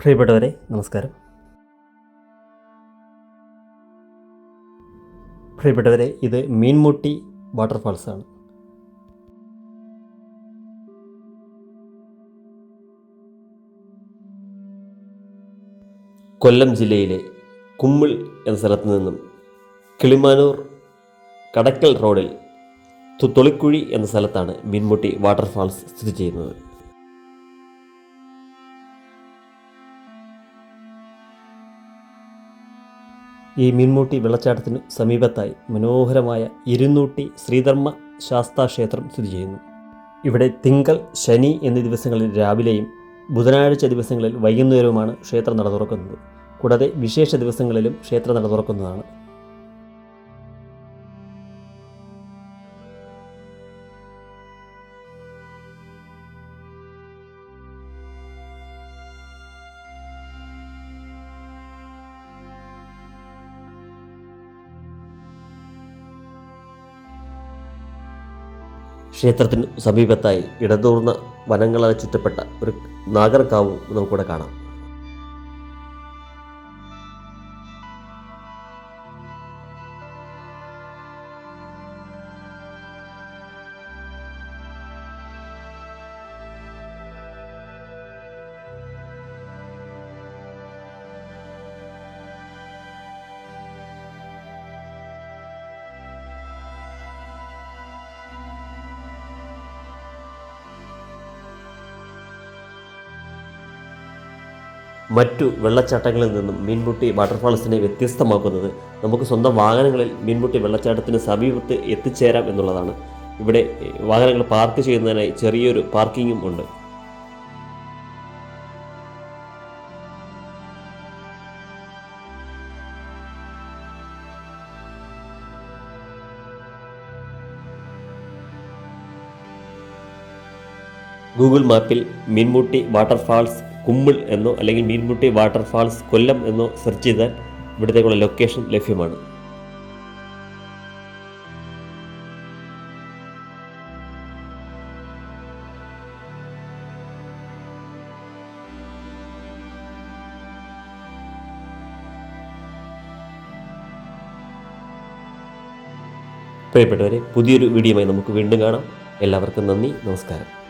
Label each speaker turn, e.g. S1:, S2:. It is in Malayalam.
S1: പ്രിയപ്പെട്ടവരെ നമസ്കാരം. പ്രിയപ്പെട്ടവരെ, ഇത് മീൻമുട്ടി വാട്ടർഫാൾസാണ്. കൊല്ലം ജില്ലയിലെ കുമ്മിൾ എന്ന സ്ഥലത്ത് നിന്നും കിളിമാനൂർ കടക്കൽ റോഡിൽ തൊളിക്കുഴി എന്ന സ്ഥലത്താണ് മീൻമുട്ടി വാട്ടർഫാൾസ് സ്ഥിതി ചെയ്യുന്നത്. ഈ മീൻമുട്ടി വെള്ളച്ചാട്ടത്തിന് സമീപത്തായി മനോഹരമായ ഇരുന്നൂട്ടി ശ്രീധർമ്മ ശാസ്താ ക്ഷേത്രം സ്ഥിതി ചെയ്യുന്നു. ഇവിടെ തിങ്കൾ, ശനി എന്നീ ദിവസങ്ങളിൽ രാവിലെയും ബുധനാഴ്ച ദിവസങ്ങളിൽ വൈകുന്നേരവുമാണ് ക്ഷേത്രം നട തുറക്കുന്നത്. കൂടാതെ വിശേഷ ദിവസങ്ങളിലും ക്ഷേത്ര നട തുറക്കുന്നതാണ്. ക്ഷേത്രത്തിന് സമീപത്തായി ഇടതൂർന്ന വനങ്ങളാൽ ചുറ്റപ്പെട്ട ഒരു നാഗർകാവും നമുക്കിവിടെ കാണാം. മറ്റു വെള്ളച്ചാട്ടങ്ങളിൽ നിന്നും മീൻമുട്ടി വാട്ടർഫാൾസിനെ വ്യത്യസ്തമാക്കുന്നത് നമുക്ക് സ്വന്തം വാഹനങ്ങളിൽ മീൻമുട്ടി വെള്ളച്ചാട്ടത്തിന് സമീപത്ത് എത്തിച്ചേരാം എന്നുള്ളതാണ്. ഇവിടെ വാഹനങ്ങൾ പാർക്ക് ചെയ്യുന്നതിനായി ചെറിയൊരു പാർക്കിങ്ങും ഉണ്ട്. ഗൂഗിൾ മാപ്പിൽ മീൻമുട്ടി വാട്ടർഫാൾസ് കുമ്മിൾ എന്നോ അല്ലെങ്കിൽ മീൻമുട്ടി വാട്ടർഫാൾസ് കൊല്ലം എന്നോ സെർച്ച് ചെയ്താൽ ഇവിടത്തേക്കുള്ള ലൊക്കേഷൻ ലഭ്യമാണ്. പ്രിയപ്പെട്ടവരെ, പുതിയൊരു വീഡിയോയുമായി നമുക്ക് വീണ്ടും കാണാം. എല്ലാവർക്കും നന്ദി, നമസ്കാരം.